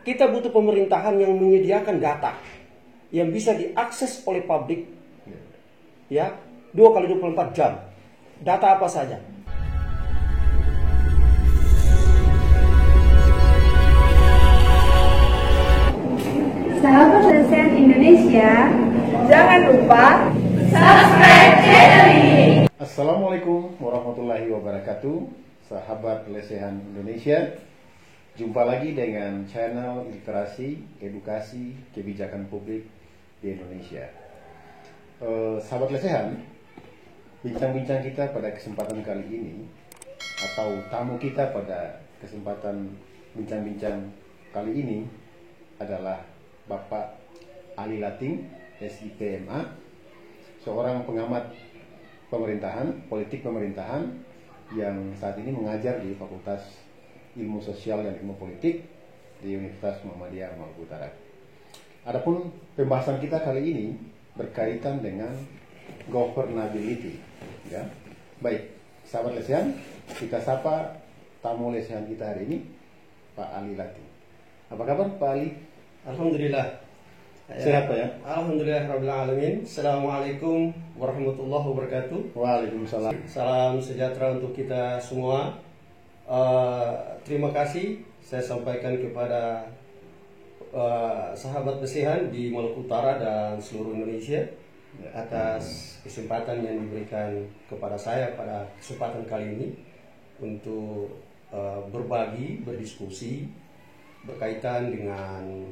kita butuh pemerintahan yang menyediakan data yang bisa diakses oleh publik, ya, 2 kali 24 jam. Data apa saja? Sahabat LSM Indonesia, jangan lupa subscribe channel ini. Assalamualaikum warahmatullahi wabarakatuh, sahabat lesehan Indonesia. Jumpa lagi dengan channel literasi, edukasi, kebijakan publik di Indonesia. Sahabat lesehan, bincang-bincang kita pada kesempatan kali ini, atau tamu kita pada kesempatan bincang-bincang kali ini adalah Bapak Ali Lating, SIPMA, seorang pengamat pemerintahan, politik pemerintahan yang saat ini mengajar di Fakultas Ilmu Sosial dan Ilmu Politik di Universitas Muhammadiyah Maluku Utara. Adapun pembahasan kita kali ini berkaitan dengan governability. Ya. Baik, sahabat lesehan, kita sapa tamu lesehan kita hari ini, Pak Ali Lating. Apa kabar Pak Ali? Alhamdulillah. Sehat Pak ya? Alhamdulillah Rabbil Alamin. Assalamualaikum warahmatullahi wabarakatuh. Waalaikumsalam. Salam sejahtera untuk kita semua. Terima kasih saya sampaikan kepada sahabat lesehan di Maluku Utara dan seluruh Indonesia atas kesempatan yang diberikan kepada saya pada kesempatan kali ini untuk berbagi, berdiskusi berkaitan dengan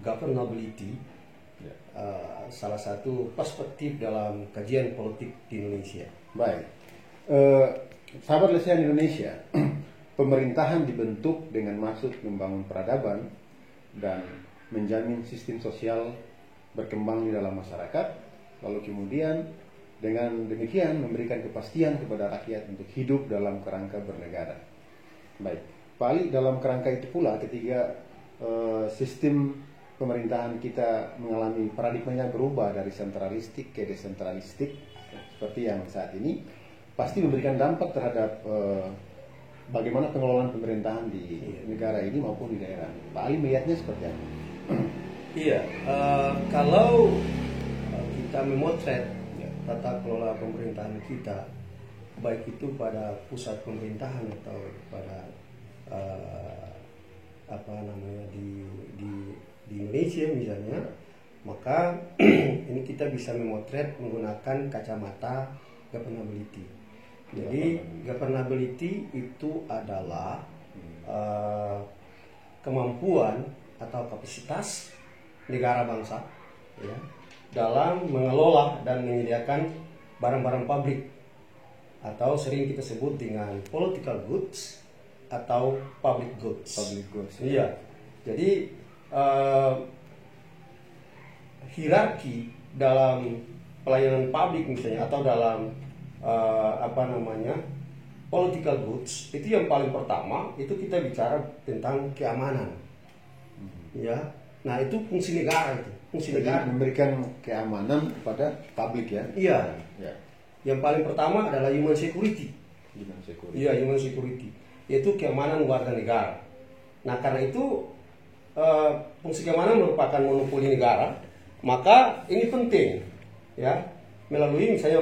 governability, salah satu perspektif dalam kajian politik di Indonesia. Baik, sahabat lesehan Indonesia, pemerintahan dibentuk dengan maksud membangun peradaban dan menjamin sistem sosial berkembang di dalam masyarakat, lalu kemudian dengan demikian memberikan kepastian kepada rakyat untuk hidup dalam kerangka bernegara. Baik, Pak Ali, dalam kerangka itu pula ketika sistem pemerintahan kita mengalami paradigmanya berubah dari sentralistik ke desentralistik seperti yang saat ini, pasti memberikan dampak terhadap bagaimana pengelolaan pemerintahan di negara ini maupun di daerah. Pak Ali melihatnya seperti apa? Iya, kalau kita memotret tata kelola pemerintahan kita, baik itu pada pusat pemerintahan atau pada di Indonesia misalnya, maka ini kita bisa memotret menggunakan kacamata governability. Jadi governability itu adalah kemampuan atau kapasitas negara bangsa, ya, dalam mengelola dan menyediakan barang-barang publik atau sering kita sebut dengan political goods atau public goods. Public goods. Iya. Jadi hierarki dalam pelayanan publik misalnya atau dalam political goods itu yang paling pertama itu kita bicara tentang keamanan. Ya. Nah, itu fungsi negara itu. Fungsi negara memberikan keamanan kepada publik ya. Iya. Ya. Yang paling pertama adalah human security. Human security. Iya, human security. Yaitu keamanan warga negara. Nah, karena itu fungsi keamanan merupakan monopoli negara, maka ini penting, ya, melalui misalnya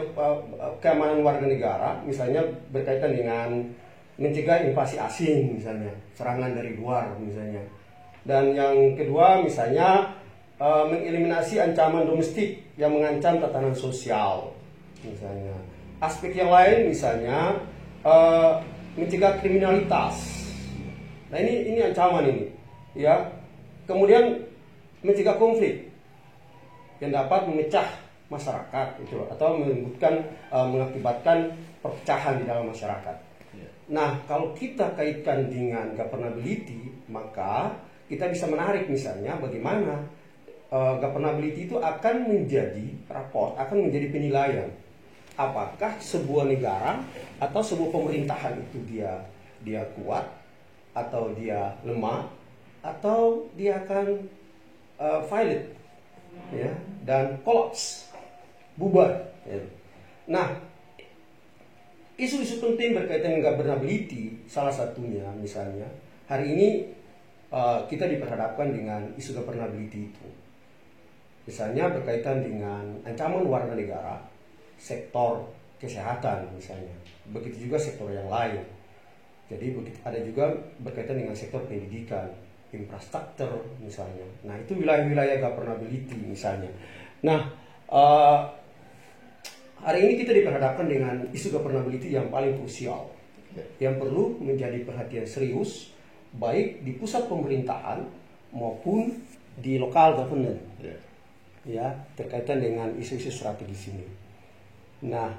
keamanan warga negara, misalnya berkaitan dengan mencegah invasi asing, misalnya serangan dari luar, misalnya. Dan yang kedua, misalnya mengeliminasi ancaman domestik yang mengancam tatanan sosial, misalnya. Aspek yang lain, misalnya mencegah kriminalitas. Nah, ini ancaman ini, ya. Kemudian mencegah konflik yang dapat memecah masyarakat itu atau mengakibatkan perpecahan di dalam masyarakat. Nah, kalau kita kaitkan dengan governability, maka kita bisa menarik misalnya bagaimana governability itu akan menjadi akan menjadi penilaian apakah sebuah negara atau sebuah pemerintahan itu dia kuat atau dia lemah atau dia akan violate, ya, dan kolaps, bubar. Ya. Nah, isu-isu penting berkaitan dengan governability, salah satunya misalnya hari ini kita diperhadapkan dengan isu governability itu. Misalnya berkaitan dengan ancaman warga negara, sektor kesehatan misalnya, begitu juga sektor yang lain. Jadi ada juga berkaitan dengan sektor pendidikan, infrastruktur misalnya. Nah itu wilayah-wilayah governability misalnya. Nah hari ini kita diperhadapkan dengan isu governability yang paling krusial, yang perlu menjadi perhatian serius baik di pusat pemerintahan maupun di lokal government, ya terkaitan dengan isu-isu strategis ini. Nah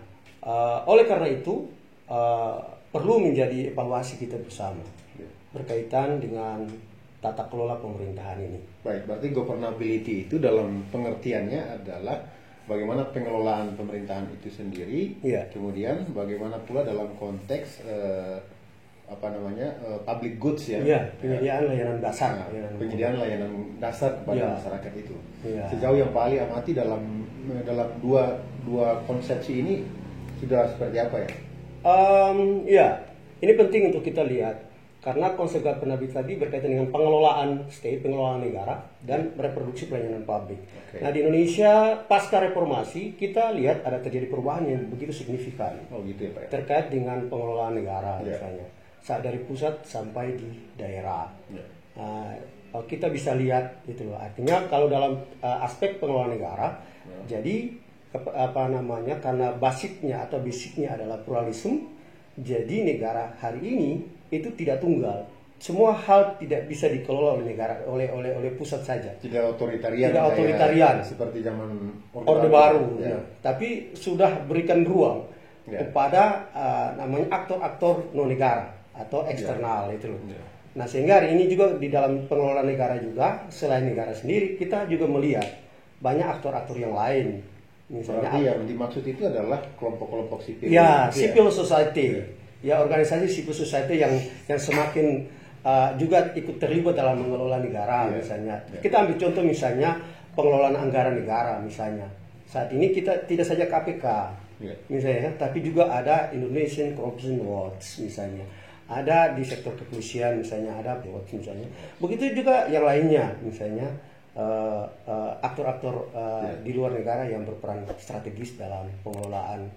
oleh karena itu perlu menjadi evaluasi kita bersama berkaitan dengan tata kelola pemerintahan ini. Baik, berarti governability itu dalam pengertiannya adalah bagaimana pengelolaan pemerintahan itu sendiri, kemudian bagaimana pula dalam konteks public goods penyediaan layanan dasar, penyediaan layanan dasar kepada masyarakat itu. Sejauh yang Pak Ali amati dalam dua konsepsi ini sudah seperti apa ya? Ini penting untuk kita lihat karena konsep governability tadi berkaitan dengan pengelolaan state, pengelolaan negara dan reproduksi pelayanan publik. Nah di Indonesia pasca reformasi kita lihat ada terjadi perubahan yang begitu signifikan. Gitu ya, Pak, ya? Terkait dengan pengelolaan negara misalnya, saat dari pusat sampai di daerah. Kita bisa lihat itu loh. Artinya kalau dalam aspek pengelolaan negara, jadi karena basicnya adalah pluralisme, jadi negara hari ini itu tidak tunggal. Semua hal tidak bisa dikelola oleh negara, oleh pusat saja. Tidak otoritarian. Seperti zaman Orde Baru. Tapi sudah berikan ruang kepada namanya aktor-aktor non negara atau eksternal itu loh. Nah sehingga hari ini juga di dalam pengelolaan negara juga selain negara sendiri kita juga melihat banyak aktor-aktor yang lain. Misalnya yang dimaksud itu adalah kelompok-kelompok sipil. Civil society. Organisasi civil society yang semakin juga ikut terlibat dalam mengelola negara misalnya. Kita ambil contoh misalnya pengelolaan anggaran negara misalnya. Saat ini kita tidak saja KPK misalnya, tapi juga ada Indonesian Corruption Watch misalnya. Ada di sektor kepolisian misalnya, ada Watch misalnya. Begitu juga yang lainnya misalnya. Aktor-aktor di luar negara yang berperan strategis dalam pengelolaan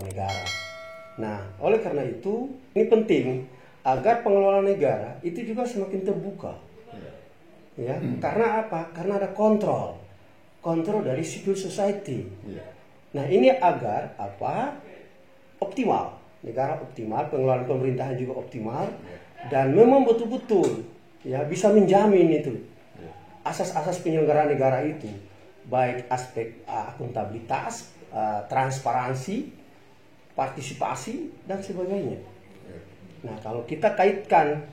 negara. Nah, oleh karena itu ini penting agar pengelolaan negara itu juga semakin terbuka. Karena apa? Karena ada kontrol dari civil society. Nah, ini agar optimal, negara optimal, pengelolaan pemerintahan juga optimal dan memang betul-betul bisa menjamin itu. Asas-asas penyelenggaraan negara itu, baik aspek akuntabilitas, transparansi, partisipasi, dan sebagainya. Nah, kalau kita kaitkan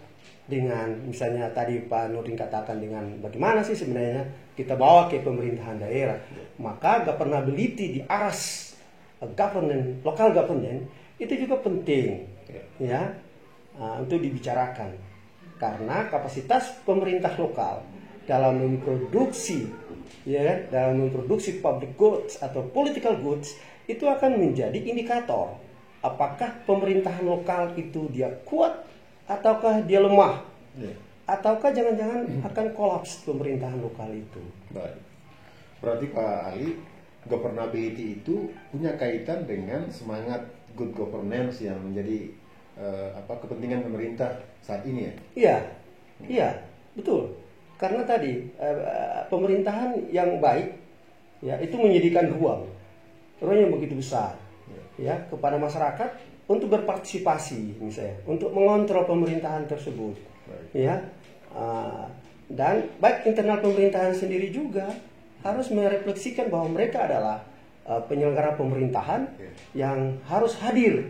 dengan misalnya tadi Pak Nurdin katakan dengan bagaimana sih sebenarnya kita bawa ke pemerintahan daerah, maka governability di aras local governance itu juga penting untuk dibicarakan karena kapasitas pemerintah lokal dalam memproduksi public goods atau political goods itu akan menjadi indikator apakah pemerintahan lokal itu dia kuat ataukah dia lemah, ataukah jangan-jangan akan kolaps pemerintahan lokal itu. Baik. Berarti Pak Ali, governability itu punya kaitan dengan semangat good governance yang menjadi kepentingan pemerintah saat ini ya? Iya, betul. Karena tadi pemerintahan yang baik itu menyediakan ruang yang begitu besar kepada masyarakat untuk berpartisipasi misalnya, untuk mengontrol pemerintahan tersebut. Dan baik internal pemerintahan sendiri juga harus merefleksikan bahwa mereka adalah penyelenggara pemerintahan yang harus hadir.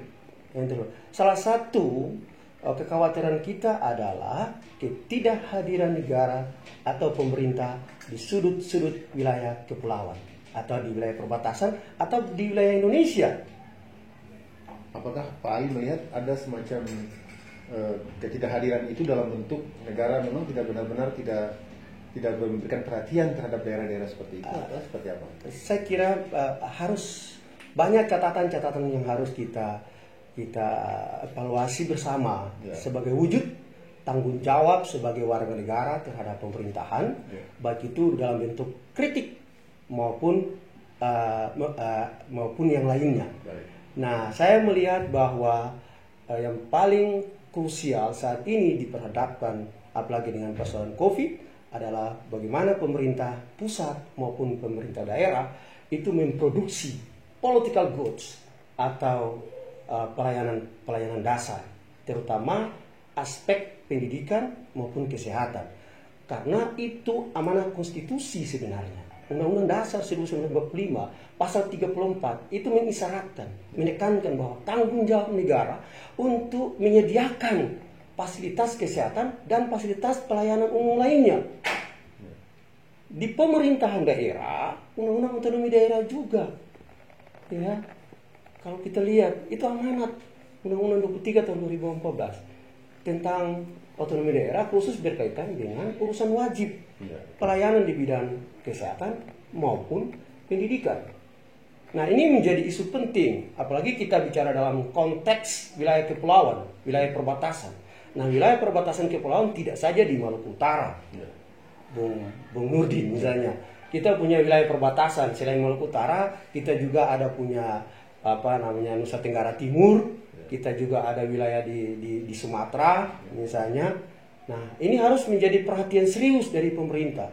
Salah satu kekhawatiran kita adalah ketidakhadiran negara atau pemerintah di sudut-sudut wilayah kepulauan atau di wilayah perbatasan atau di wilayah Indonesia. Apakah Pak Ali melihat ada semacam ketidakhadiran itu dalam bentuk negara memang tidak benar-benar tidak memberikan perhatian terhadap daerah-daerah seperti itu atau seperti apa? Saya kira harus banyak catatan-catatan yang harus kita evaluasi bersama sebagai wujud tanggung jawab sebagai warga negara terhadap pemerintahan, baik itu dalam bentuk kritik maupun maupun yang lainnya. Nah, saya melihat bahwa yang paling krusial saat ini diperhadapkan, apalagi dengan persoalan COVID, adalah bagaimana pemerintah pusat maupun pemerintah daerah itu memproduksi political goods atau pelayanan dasar, terutama aspek pendidikan maupun kesehatan, karena itu amanah konstitusi sebenarnya. Undang-Undang Dasar 1945 pasal 34 itu mengisyaratkan, menekankan bahwa tanggung jawab negara untuk menyediakan fasilitas kesehatan dan fasilitas pelayanan umum lainnya. Di pemerintahan daerah, Undang-Undang Otonomi Daerah juga, ya. Kalau kita lihat itu amanat Undang-Undang 23 tahun 2014 tentang otonomi daerah, khusus berkaitan dengan urusan wajib pelayanan di bidang kesehatan maupun pendidikan. Nah, ini menjadi isu penting, apalagi kita bicara dalam konteks wilayah kepulauan, wilayah perbatasan. Nah, wilayah perbatasan kepulauan tidak saja di Maluku Utara, Bung Nurdin misalnya. Kita punya wilayah perbatasan selain Maluku Utara, kita juga ada punya Nusa Tenggara Timur, kita juga ada wilayah di Sumatera misalnya. Nah, ini harus menjadi perhatian serius dari pemerintah,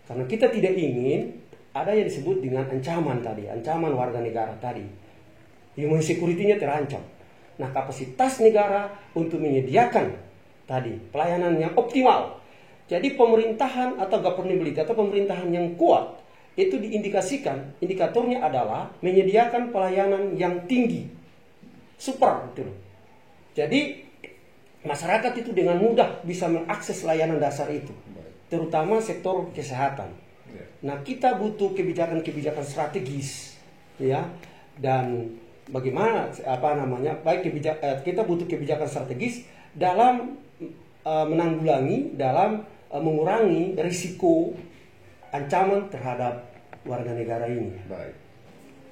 karena kita tidak ingin ada yang disebut dengan ancaman tadi, ancaman warga negara tadi, human security-nya terancam. Nah, kapasitas negara untuk menyediakan tadi pelayanan yang optimal. Jadi pemerintahan atau governability atau pemerintahan yang kuat itu diindikasikan, indikatornya adalah menyediakan pelayanan yang tinggi, super gitu. Jadi masyarakat itu dengan mudah bisa mengakses layanan dasar itu, terutama sektor kesehatan. Nah, kita butuh kebijakan-kebijakan strategis, ya, dan bagaimana kita butuh kebijakan strategis dalam menanggulangi, dalam mengurangi risiko ancaman terhadap warga negara ini. Baik,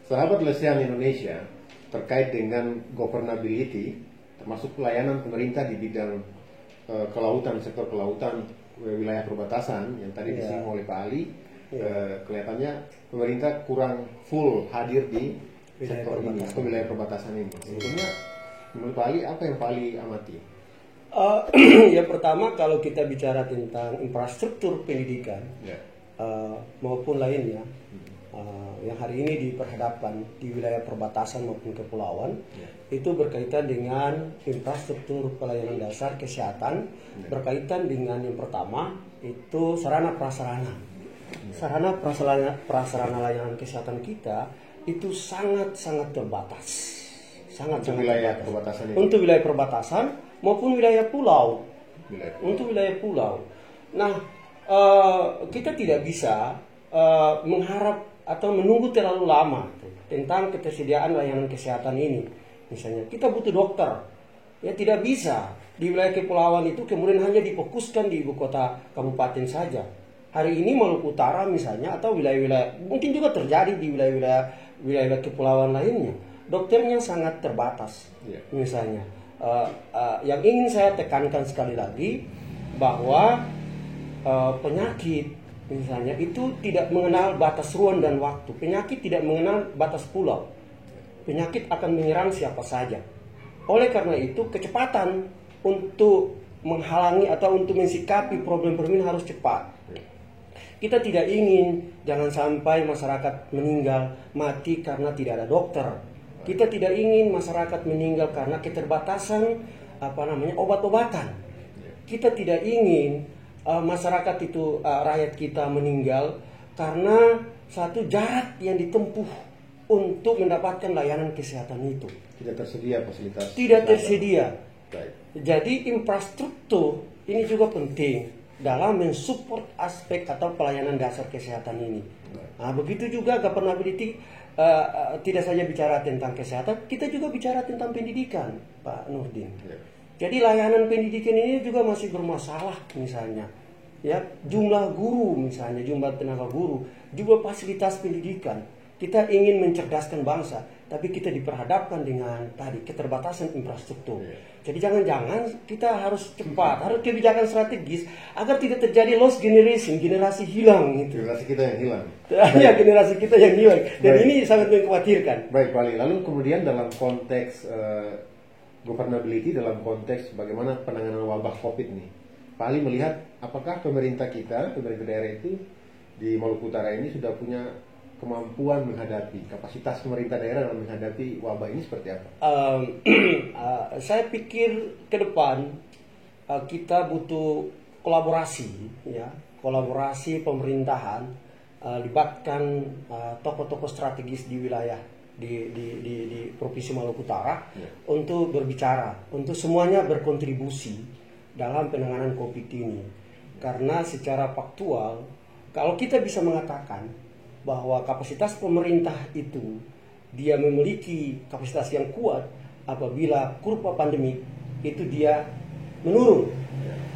sahabat Lesehan Indonesia, terkait dengan governability, termasuk pelayanan pemerintah di bidang kelautan, sektor kelautan, wilayah perbatasan yang tadi disinggung oleh Pak Ali, kelihatannya pemerintah kurang full hadir di sektor ini atau wilayah perbatasan ini. Sebetulnya menurut Pak Ali, apa yang Pak Ali amati? Yang pertama, kalau kita bicara tentang infrastruktur pendidikan maupun lainnya, yang hari ini diperhadapkan di wilayah perbatasan maupun kepulauan, itu berkaitan dengan infrastruktur pelayanan dasar kesehatan, berkaitan dengan yang pertama itu sarana prasarana. Sarana prasarana layanan kesehatan kita itu sangat terbatas, untuk wilayah perbatasan ini. Untuk wilayah perbatasan maupun wilayah pulau. Untuk wilayah pulau. Nah, kita tidak bisa mengharap atau menunggu terlalu lama tentang ketersediaan layanan kesehatan ini. Misalnya kita butuh dokter, ya tidak bisa di wilayah kepulauan itu kemudian hanya difokuskan di ibu kota kabupaten saja. Hari ini Maluku Utara misalnya, atau wilayah-wilayah, mungkin juga terjadi di wilayah kepulauan lainnya, dokternya sangat terbatas. Misalnya yang ingin saya tekankan sekali lagi bahwa penyakit misalnya itu tidak mengenal batas ruang dan waktu. Penyakit tidak mengenal batas pulau. Penyakit akan menyerang siapa saja. Oleh karena itu, kecepatan untuk menghalangi atau untuk mensikapi problem-problem ini harus cepat. Kita tidak ingin jangan sampai masyarakat meninggal mati karena tidak ada dokter. Kita tidak ingin masyarakat meninggal karena keterbatasan obat-obatan. Kita tidak ingin masyarakat itu, rakyat kita meninggal karena satu jarak yang ditempuh untuk mendapatkan layanan kesehatan itu. Tidak tersedia fasilitas. Tidak tersedia. Baik. Jadi infrastruktur ini juga penting dalam mensupport aspek atau pelayanan dasar kesehatan ini. Nah, begitu juga governability, tidak saja bicara tentang kesehatan, kita juga bicara tentang pendidikan, Pak Nurdin. Jadi layanan pendidikan ini juga masih bermasalah misalnya. Ya, jumlah guru misalnya, jumlah tenaga guru, jumlah fasilitas pendidikan. Kita ingin mencerdaskan bangsa. tapi kita diperhadapkan dengan tadi keterbatasan infrastruktur. Jadi jangan-jangan kita harus cepat, harus kebijakan strategis agar tidak terjadi lost generation, generasi hilang gitu. Generasi kita yang hilang. Ya, generasi kita yang hilang. Dan ini sangat mengkhawatirkan. Baik, Pak Ali. Lalu kemudian dalam konteks governability, dalam konteks bagaimana penanganan wabah COVID nih, Pak Ali melihat apakah pemerintah daerah itu di Maluku Utara ini sudah punya kemampuan menghadapi, kapasitas pemerintah daerah dalam menghadapi wabah ini seperti apa? Saya pikir ke depan kita butuh kolaborasi, ya, kolaborasi pemerintahan, libatkan tokoh-tokoh strategis di wilayah di Provinsi Maluku Utara untuk berbicara, untuk semuanya berkontribusi dalam penanganan COVID ini. Karena secara faktual, kalau kita bisa mengatakan bahwa kapasitas pemerintah itu dia memiliki kapasitas yang kuat apabila kurva pandemik itu dia menurun.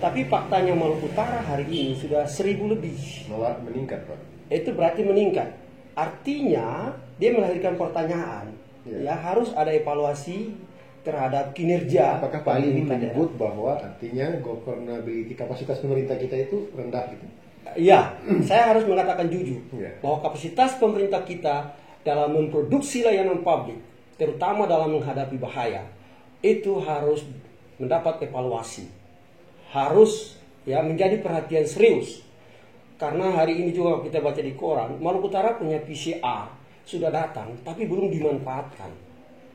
Tapi faktanya Maluku Utara hari ini sudah 1.000 lebih. Malah meningkat, Pak. Itu berarti meningkat. Artinya dia melahirkan pertanyaan. Ya, harus ada evaluasi terhadap kinerja. Apakah Pak Ali ini menyebut bahwa artinya governability, kapasitas pemerintah kita itu rendah gitu? Ya, saya harus mengatakan jujur bahwa kapasitas pemerintah kita dalam memproduksi layanan publik, terutama dalam menghadapi bahaya, itu harus mendapat evaluasi, harus menjadi perhatian serius. Karena hari ini juga kita baca di koran, Maluku Utara punya PCR sudah datang, tapi belum dimanfaatkan.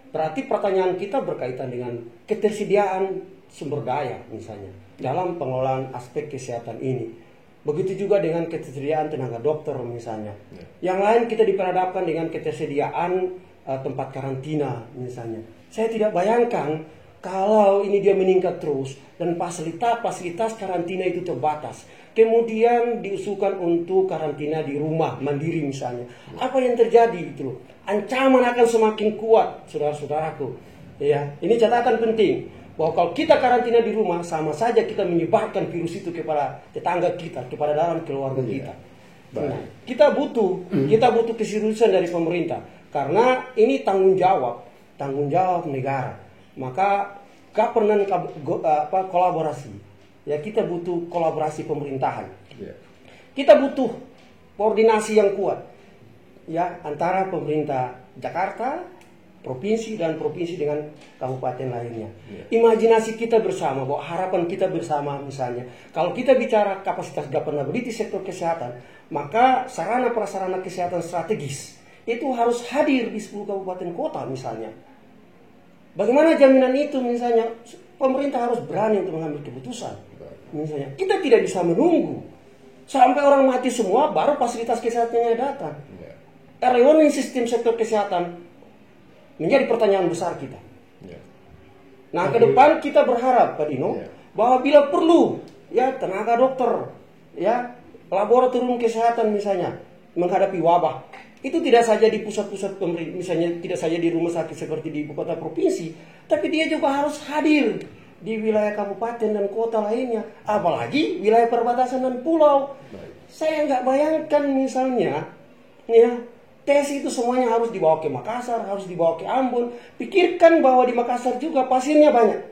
Berarti pertanyaan kita berkaitan dengan ketersediaan sumber daya misalnya dalam pengelolaan aspek kesehatan ini. Begitu juga dengan ketersediaan tenaga dokter misalnya. Yang lain kita diperhadapkan dengan ketersediaan tempat karantina misalnya. Saya tidak bayangkan kalau ini dia meningkat terus dan fasilitas karantina itu terbatas. Kemudian diusulkan untuk karantina di rumah mandiri misalnya. Apa yang terjadi itu loh? Ancaman akan semakin kuat, saudara-saudaraku. Ya, ini catatan penting. Bahwa kalau kita karantina di rumah, sama saja kita menyebarkan virus itu kepada tetangga kita, kepada dalam keluarga kita. Nah, kita butuh keseriusan dari pemerintah, karena ini tanggung jawab negara. Maka governance kolaborasi, ya kita butuh kolaborasi pemerintahan. Kita butuh koordinasi yang kuat, ya antara pemerintah Jakarta, provinsi dan provinsi dengan kabupaten lainnya. Imajinasi kita bersama, bahwa harapan kita bersama misalnya, kalau kita bicara kapasitas governability sektor kesehatan, maka sarana prasarana kesehatan strategis itu harus hadir di 10 kabupaten kota misalnya. Bagaimana jaminan itu misalnya? Pemerintah harus berani untuk mengambil keputusan. Misalnya, kita tidak bisa menunggu sampai orang mati semua baru fasilitas kesehatannya datang. Early warning sistem sektor kesehatan menjadi pertanyaan besar kita. Nah, ke depan kita berharap, Pak Dino, bahwa bila perlu, ya tenaga dokter, ya laboratorium kesehatan misalnya menghadapi wabah, itu tidak saja di pusat-pusat pemerintah, misalnya tidak saja di rumah sakit seperti di ibu kota provinsi, tapi dia juga harus hadir di wilayah kabupaten dan kota lainnya, apalagi wilayah perbatasan dan pulau. Saya nggak bayangkan misalnya, ya. Tes itu semuanya harus dibawa ke Makassar, harus dibawa ke Ambon. Pikirkan bahwa di Makassar juga pasiennya banyak.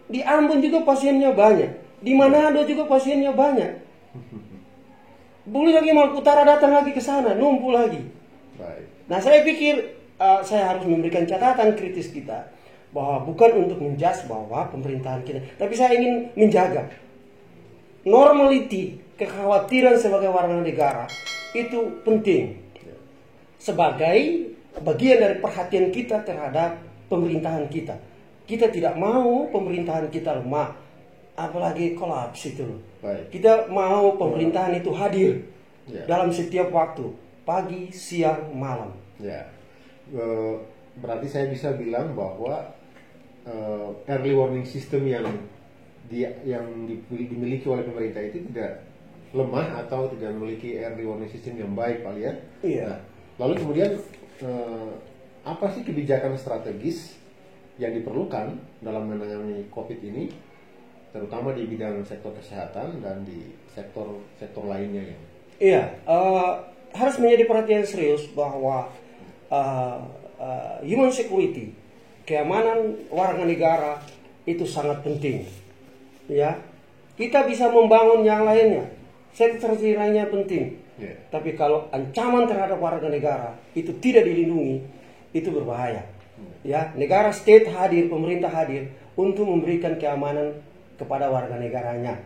Di Ambon juga pasiennya banyak. Di Manado juga pasiennya banyak. Belum lagi Maluku Utara datang lagi ke sana, numpuk lagi. Nah, saya pikir saya harus memberikan catatan kritis kita. Bahwa bukan untuk menjudge bahwa pemerintahan kita, tapi saya ingin menjaga normality, kekhawatiran sebagai warga negara itu penting. Sebagai bagian dari perhatian kita terhadap pemerintahan kita. Kita tidak mau pemerintahan kita lemah, apalagi kolaps itu. Kita mau pemerintahan itu hadir dalam setiap waktu, pagi, siang, malam. Berarti saya bisa bilang bahwa early warning system yang dimiliki oleh pemerintah itu tidak lemah atau tidak memiliki early warning system yang baik, Pak ya. Nah, lalu kemudian apa sih kebijakan strategis yang diperlukan dalam menangani COVID ini, terutama di bidang sektor kesehatan dan di sektor lainnya ya? Harus menjadi perhatian serius bahwa human security, keamanan warga negara itu sangat penting. Ya, kita bisa membangun yang lainnya, sektor lainnya penting. Tapi kalau ancaman terhadap warga negara itu tidak dilindungi, itu berbahaya. Ya, negara state hadir, pemerintah hadir untuk memberikan keamanan kepada warga negaranya.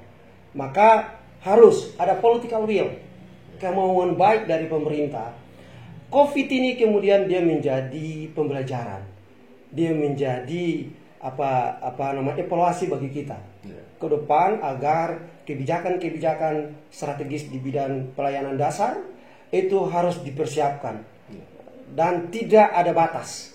Maka harus ada political will, kemauan baik dari pemerintah. COVID ini kemudian dia menjadi pembelajaran, dia menjadi evaluasi bagi kita ke depan agar kebijakan-kebijakan strategis di bidang pelayanan dasar itu harus dipersiapkan dan tidak ada batas.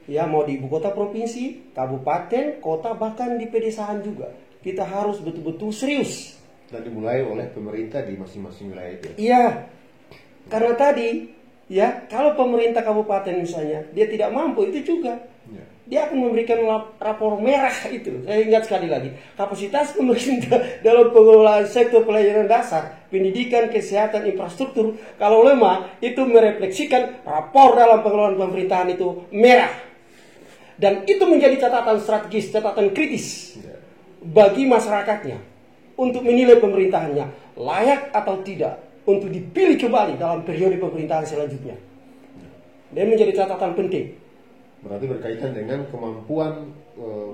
Ya, mau di ibu kota provinsi, kabupaten, kota, bahkan di pedesaan juga. Kita harus betul-betul serius. Dan dimulai oleh pemerintah di masing-masing wilayah itu. Iya, karena tadi, ya, kalau pemerintah kabupaten misalnya, dia tidak mampu, itu juga. Dia akan memberikan rapor merah itu. Saya ingat sekali lagi, kapasitas pemerintah dalam pengelolaan sektor pelayanan dasar, pendidikan, kesehatan, infrastruktur, kalau lemah, itu merefleksikan rapor dalam pengelolaan pemerintahan itu merah. Dan itu menjadi catatan strategis, catatan kritis bagi masyarakatnya untuk menilai pemerintahannya layak atau tidak untuk dipilih kembali dalam periode pemerintahan selanjutnya. Dan menjadi catatan penting. Berarti berkaitan dengan kemampuan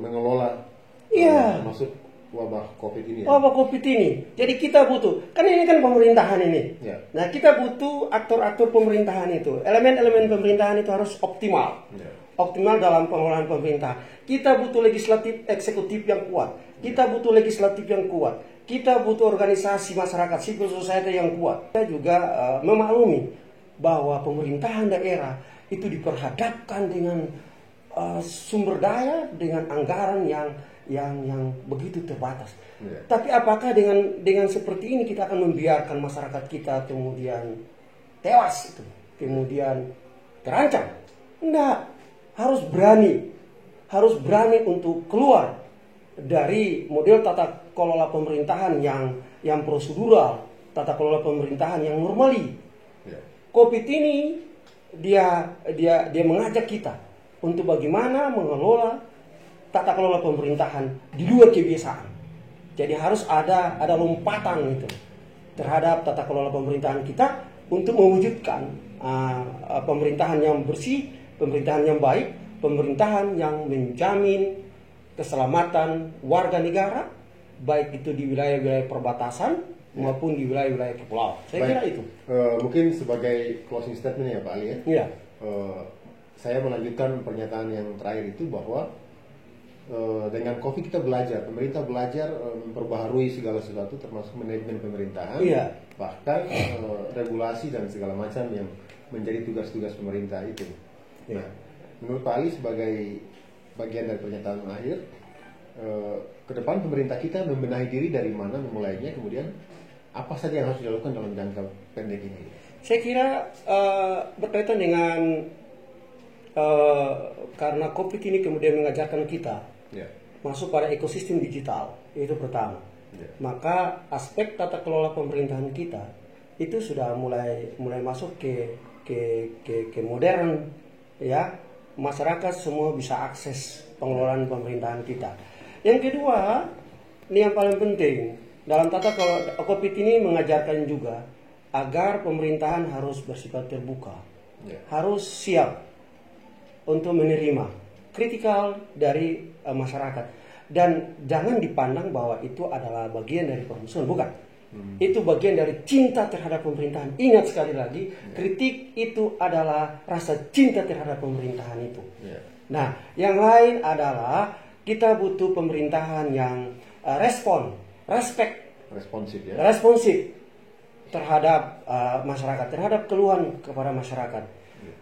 mengelola termasuk wabah COVID ini. Wabah COVID ini. Jadi kita butuh, kan ini kan pemerintahan ini. Nah, kita butuh aktor-aktor pemerintahan itu. Elemen-elemen pemerintahan itu harus optimal. Optimal dalam pengelolaan pemerintah. Kita butuh legislatif, eksekutif yang kuat. Kita butuh legislatif yang kuat. Kita butuh organisasi masyarakat, civil society yang kuat. Kita juga memaklumi bahwa pemerintahan daerah itu diperhadapkan dengan sumber daya, dengan anggaran yang begitu terbatas. Tapi apakah dengan seperti ini kita akan membiarkan masyarakat kita kemudian tewas itu, kemudian terancam? Enggak, harus berani untuk keluar dari model tata kelola pemerintahan yang prosedural, tata kelola pemerintahan yang normali. COVID ini dia mengajak kita untuk bagaimana mengelola tata kelola pemerintahan di luar kebiasaan. Jadi harus ada lompatan itu terhadap tata kelola pemerintahan kita untuk mewujudkan pemerintahan yang bersih, pemerintahan yang baik, pemerintahan yang menjamin keselamatan warga negara, baik itu di wilayah-wilayah perbatasan maupun di wilayah-wilayah kepulauan. Saya kira itu. Mungkin sebagai closing statement ya Pak Ali ya. Iya. Saya melanjutkan pernyataan yang terakhir itu bahwa dengan COVID kita belajar, pemerintah belajar memperbaharui segala sesuatu termasuk manajemen pemerintahan, bahkan regulasi dan segala macam yang menjadi tugas-tugas pemerintah itu. Nah, menurut Pak Ali sebagai bagian dari pernyataan akhir, ke depan pemerintah kita membenahi diri dari mana memulainya, kemudian apa saja yang harus dilakukan dalam jangka pendek ini? Saya kira berkaitan dengan karena COVID ini kemudian mengajarkan kita masuk pada ekosistem digital, itu pertama. Maka aspek tata kelola pemerintahan kita itu sudah mulai masuk ke modern, ya. Masyarakat semua bisa akses pengelolaan pemerintahan kita. Yang kedua, ini yang paling penting, dalam tata kelola COVID ini mengajarkan juga agar pemerintahan harus bersifat terbuka, harus siap untuk menerima kritikal dari masyarakat, dan jangan dipandang bahwa itu adalah bagian dari permusuhan, bukan. Itu bagian dari cinta terhadap pemerintahan. Ingat sekali lagi, kritik itu adalah rasa cinta terhadap pemerintahan itu. Nah, yang lain adalah kita butuh pemerintahan yang responsif terhadap masyarakat, terhadap keluhan kepada masyarakat.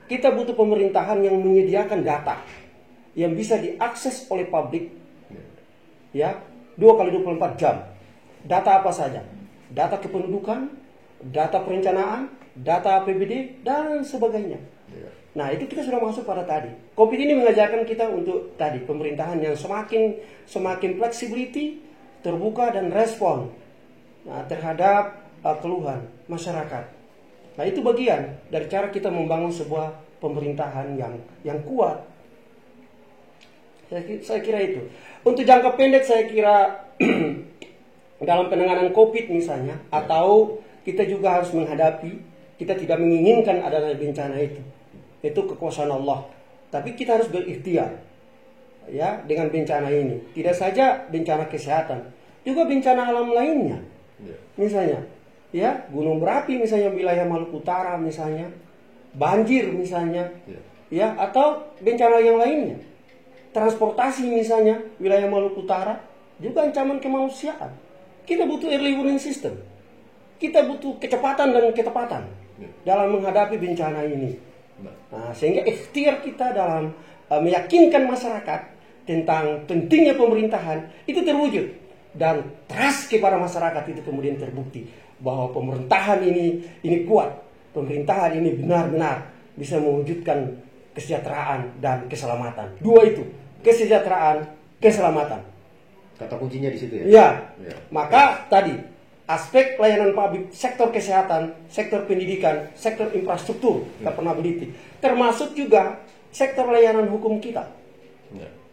Kita butuh pemerintahan yang menyediakan data yang bisa diakses oleh publik, ya, 2x24 jam. Data apa saja? Data kependudukan, data perencanaan, data APBD, dan sebagainya. Nah, itu kita sudah masuk pada tadi. COVID ini mengajarkan kita untuk tadi pemerintahan yang semakin flexibility, terbuka dan respon terhadap keluhan masyarakat. Nah, itu bagian dari cara kita membangun sebuah pemerintahan yang kuat. Saya kira itu. Untuk jangka pendek saya kira dalam penanganan COVID misalnya, atau kita juga harus menghadapi, kita tidak menginginkan adanya bencana itu kekuasaan Allah. Tapi kita harus berikhtiar ya dengan bencana ini. Tidak saja bencana kesehatan, juga bencana alam lainnya. Misalnya ya gunung berapi misalnya wilayah Maluku Utara misalnya, banjir misalnya, ya atau bencana yang lainnya. Transportasi misalnya wilayah Maluku Utara juga ancaman kemanusiaan. Kita butuh early warning system. Kita butuh kecepatan dan ketepatan dalam menghadapi bencana ini. Nah, sehingga ikhtiar kita dalam meyakinkan masyarakat tentang pentingnya pemerintahan itu terwujud, dan trust kepada masyarakat itu kemudian terbukti bahwa pemerintahan ini kuat, pemerintahan ini benar-benar bisa mewujudkan kesejahteraan dan keselamatan. Dua itu, kesejahteraan, keselamatan. Kata kuncinya di situ ya. Ya. Maka tadi aspek layanan publik, sektor kesehatan, sektor pendidikan, sektor infrastruktur, governability, termasuk juga sektor layanan hukum kita.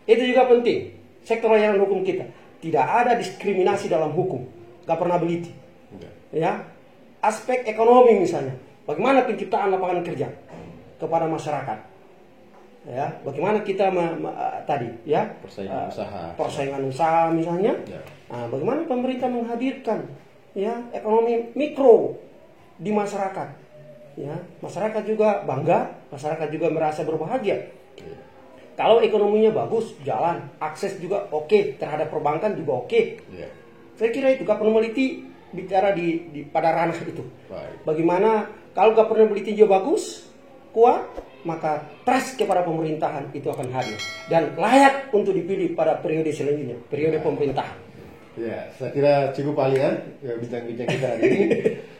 Itu juga penting. Sektor layanan hukum kita tidak ada diskriminasi dalam hukum, governability. Ya, aspek ekonomi misalnya, bagaimana penciptaan lapangan kerja kepada masyarakat. Ya, bagaimana kita tadi ya persaingan usaha misalnya. Nah, bagaimana pemerintah menghadirkan ya ekonomi mikro di masyarakat. Ya, masyarakat juga bangga, masyarakat juga merasa berbahagia. Kalau ekonominya bagus, jalan, akses juga oke, terhadap perbankan juga oke. Saya kira itu governability bicara pada ranah itu. Bagaimana kalau governability juga bagus, kuat, maka trust kepada pemerintahan itu akan hadir dan layak untuk dipilih pada periode selanjutnya, periode pemerintahan. Ya, saya kira cukup ahlian bincang-bincang kita hari ini.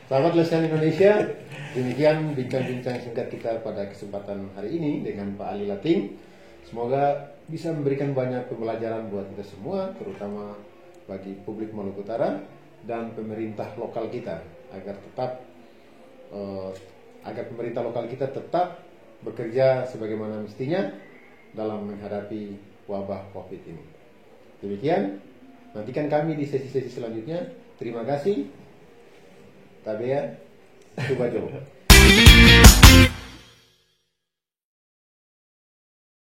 Sahabat Lesehan Indonesia, demikian bincang-bincang singkat kita pada kesempatan hari ini dengan Pak Ali Lating. Semoga bisa memberikan banyak pembelajaran buat kita semua, terutama bagi publik Maluku Utara dan pemerintah lokal kita, agar pemerintah lokal kita tetap bekerja sebagaimana mestinya dalam menghadapi wabah COVID ini. Demikian, nantikan kami di sesi-sesi selanjutnya. Terima kasih. Tabea Subajo.